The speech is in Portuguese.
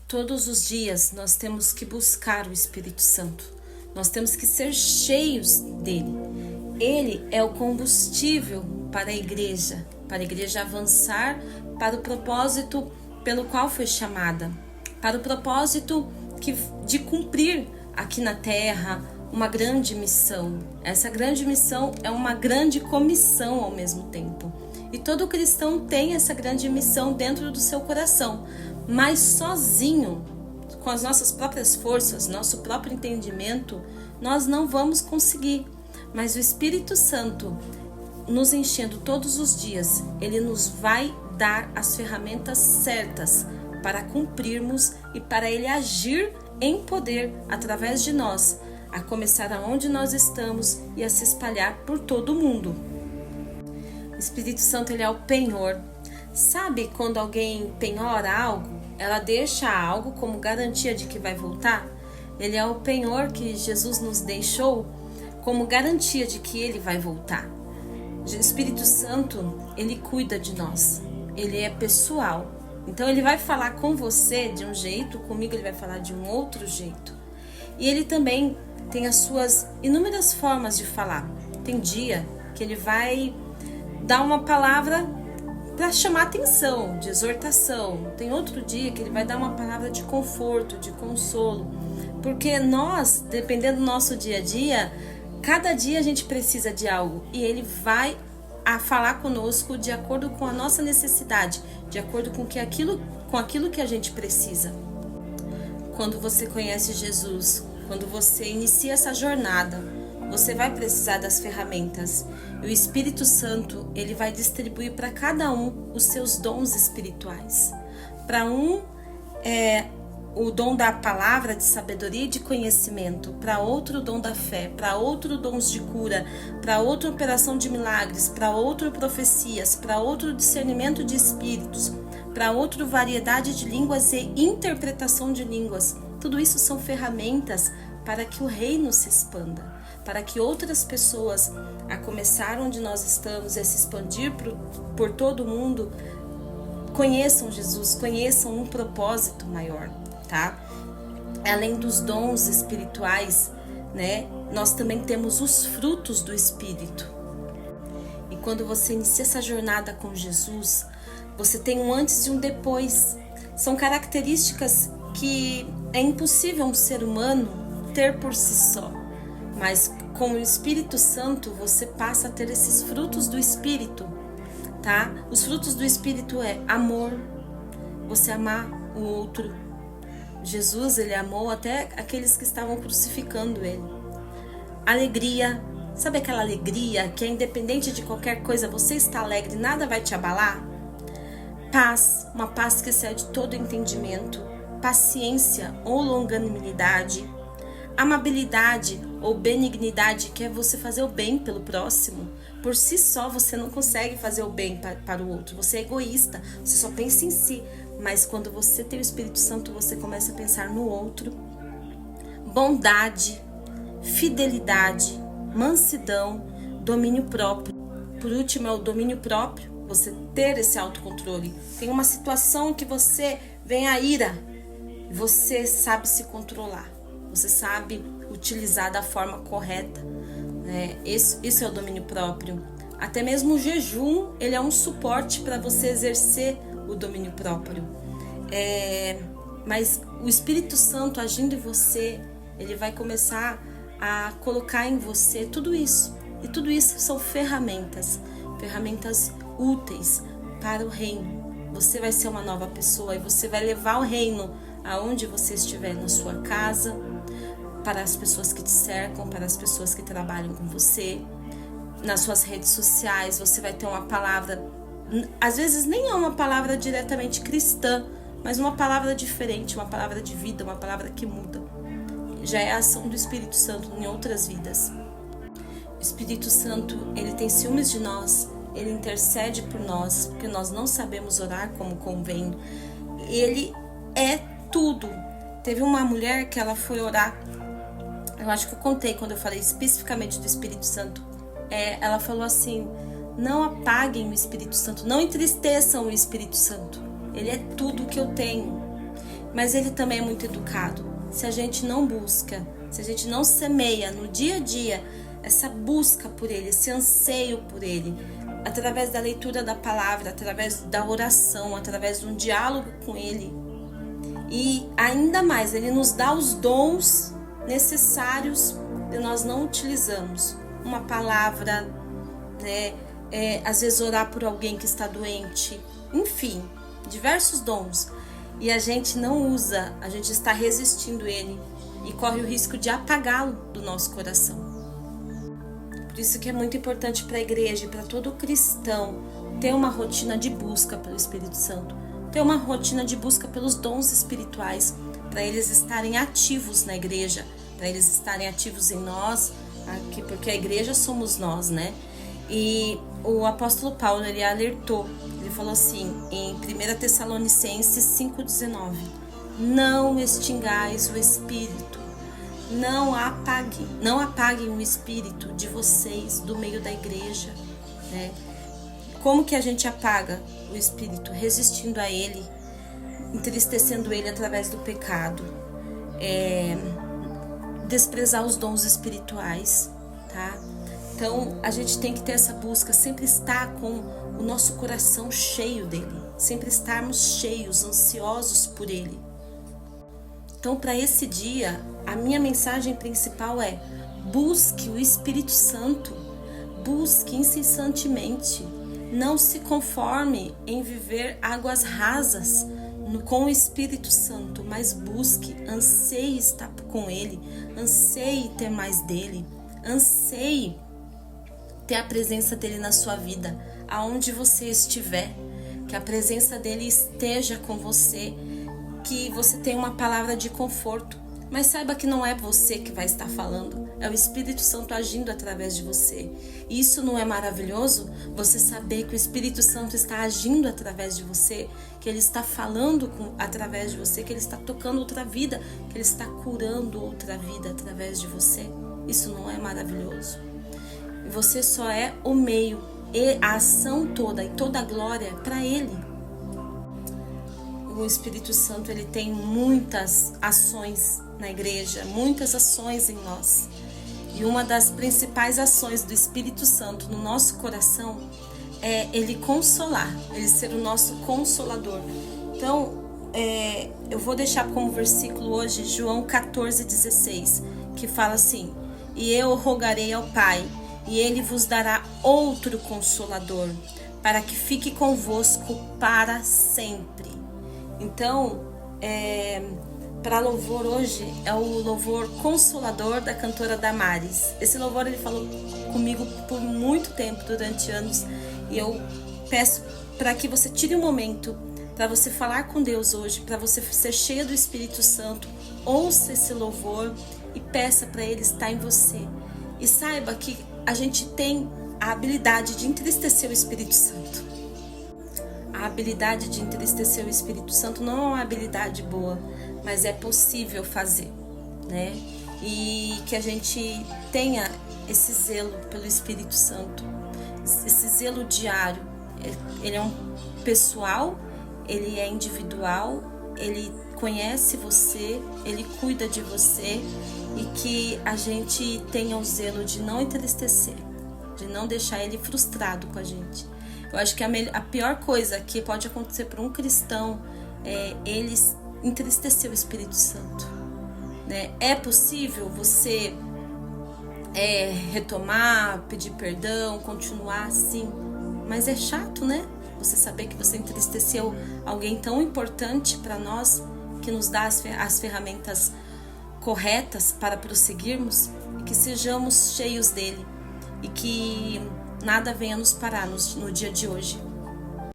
Todos os dias nós temos que buscar o Espírito Santo. Nós temos que ser cheios dele. Ele é o combustível para a igreja avançar para o propósito pelo qual foi chamada, para o propósito de cumprir aqui na terra uma grande missão. Essa grande missão é uma grande comissão ao mesmo tempo. E todo cristão tem essa grande missão dentro do seu coração, mas sozinho, com as nossas próprias forças, nosso próprio entendimento, nós não vamos conseguir. Mas o Espírito Santo, nos enchendo todos os dias, ele nos vai dar as ferramentas certas para cumprirmos e para ele agir em poder através de nós, a começar aonde nós estamos e a se espalhar por todo o mundo. O Espírito Santo, ele é o penhor. Sabe quando alguém penhora algo, ela deixa algo como garantia de que vai voltar? Ele é o penhor que Jesus nos deixou como garantia de que ele vai voltar. O Espírito Santo, ele cuida de nós. Ele é pessoal. Então ele vai falar com você de um jeito, comigo ele vai falar de um outro jeito. E ele também tem as suas inúmeras formas de falar. Tem dia que ele vai dar uma palavra para chamar atenção, de exortação. Tem outro dia que ele vai dar uma palavra de conforto, de consolo. Porque nós, dependendo do nosso dia a dia, cada dia a gente precisa de algo. E ele vai a falar conosco de acordo com a nossa necessidade, de acordo com aquilo que a gente precisa. Quando você conhece Jesus, quando você inicia essa jornada, você vai precisar das ferramentas. E o Espírito Santo, ele vai distribuir para cada um os seus dons espirituais. Para um é o dom da palavra, de sabedoria e de conhecimento, para outro o dom da fé, para outro dons de cura, para outra operação de milagres, para outro profecias, para outro discernimento de espíritos, para outro variedade de línguas e interpretação de línguas. Tudo isso são ferramentas para que o reino se expanda, para que outras pessoas, a começar onde nós estamos e a se expandir por todo o mundo, conheçam Jesus, conheçam um propósito maior, tá? Além dos dons espirituais, né, nós também temos os frutos do Espírito. E quando você inicia essa jornada com Jesus, você tem um antes e um depois. São características que é impossível um ser humano ter por si só. Mas com o Espírito Santo, você passa a ter esses frutos do Espírito, tá? Os frutos do Espírito é amor, você amar o outro. Jesus, ele amou até aqueles que estavam crucificando ele. Alegria, sabe aquela alegria que é independente de qualquer coisa, você está alegre, nada vai te abalar? Paz, uma paz que excede todo entendimento. Paciência ou longanimidade. Amabilidade ou benignidade, que é você fazer o bem pelo próximo. Por si só você não consegue fazer o bem para o outro, você é egoísta, você só pensa em si. Mas quando você tem o Espírito Santo, você começa a pensar no outro. Bondade, fidelidade, mansidão, domínio próprio. Por último é o domínio próprio, você ter esse autocontrole. Tem uma situação que você vem a ira, você sabe se controlar. Você sabe utilizar da forma correta, né? Isso é o domínio próprio. Até mesmo o jejum, ele é um suporte para você exercer o domínio próprio. Mas o Espírito Santo agindo em você, ele vai começar a colocar em você tudo isso. E tudo isso são ferramentas úteis para o reino. Você vai ser uma nova pessoa e você vai levar o reino aonde você estiver, na sua casa, para as pessoas que te cercam, para as pessoas que trabalham com você, nas suas redes sociais. Você vai ter uma palavra, às vezes nem é uma palavra diretamente cristã, mas uma palavra diferente, uma palavra de vida, uma palavra que muda. Já é a ação do Espírito Santo em outras vidas. O Espírito Santo, ele tem ciúmes de nós, ele intercede por nós, porque nós não sabemos orar como convém. Ele é tudo. Teve uma mulher que ela foi orar, eu acho que eu contei quando eu falei especificamente do Espírito Santo. Ela falou assim: não apaguem o Espírito Santo, não entristeçam o Espírito Santo. Ele é tudo que eu tenho. mas ele também é muito educado. Se a gente não busca, se a gente não semeia no dia a dia essa busca por ele, esse anseio por ele, através da leitura da palavra, através da oração, através de um diálogo com ele, e ainda mais, ele nos dá os dons necessários e nós não utilizamos. Uma palavra, né? Às vezes orar por alguém que está doente, enfim, diversos dons. E a gente não usa, a gente está resistindo ele e corre o risco de apagá-lo do nosso coração. Por isso que é muito importante para a igreja e para todo cristão ter uma rotina de busca pelo Espírito Santo, ter uma rotina de busca pelos dons espirituais, para eles estarem ativos na igreja, para eles estarem ativos em nós, aqui, porque a igreja somos nós, né? E o apóstolo Paulo, ele alertou, ele falou assim, em 1 Tessalonicenses 5,19: não extingais o Espírito, não apaguem o Espírito de vocês do meio da igreja, né? Como que a gente apaga o Espírito? Resistindo a ele, entristecendo ele através do pecado, desprezar os dons espirituais, tá? Então a gente tem que ter essa busca, sempre estar com o nosso coração cheio dele, sempre estarmos cheios, ansiosos por ele. Então, para esse dia, a minha mensagem principal é: busque o Espírito Santo, busque incessantemente, não se conforme em viver águas rasas com o Espírito Santo, mas busque, anseie estar com ele, anseie ter mais dele, anseie ter a presença dele na sua vida, aonde você estiver, que a presença dele esteja com você, que você tenha uma palavra de conforto, mas saiba que não é você que vai estar falando, é o Espírito Santo agindo através de você. E isso não é maravilhoso? Você saber que o Espírito Santo está agindo através de você, que ele está falando através de você, que ele está tocando outra vida, que ele está curando outra vida através de você. Isso não é maravilhoso? Você só é o meio, e a ação toda e toda a glória para ele. O Espírito Santo, ele tem muitas ações na igreja, muitas ações em nós. E uma das principais ações do Espírito Santo no nosso coração é ele consolar, ele ser o nosso consolador. Então, eu vou deixar como versículo hoje João 14,16, que fala assim: e eu rogarei ao Pai, e ele vos dará outro consolador, para que fique convosco para sempre. Então, para louvor hoje é o louvor Consolador, da cantora Damares. Esse louvor ele falou comigo por muito tempo, durante anos, e eu peço para que você tire um momento para você falar com Deus hoje, para você ser cheia do Espírito Santo. Ouça esse louvor e peça para ele estar em você. E saiba que a gente tem a habilidade de entristecer o Espírito Santo. A habilidade de entristecer o Espírito Santo não é uma habilidade boa, mas é possível fazer, né? E que a gente tenha esse zelo pelo Espírito Santo, esse zelo diário. Ele é um pessoal, ele é individual, ele conhece você, ele cuida de você, e que a gente tenha o zelo de não entristecer, de não deixar ele frustrado com a gente. Eu acho que a pior coisa que pode acontecer para um cristão é ele entristecer o Espírito Santo, né? É possível você retomar, pedir perdão, continuar assim, mas é chato, né? Você saber que você entristeceu alguém tão importante para nós, que nos dá as ferramentas corretas para prosseguirmos, e que sejamos cheios dele, e que nada venha nos parar no dia de hoje.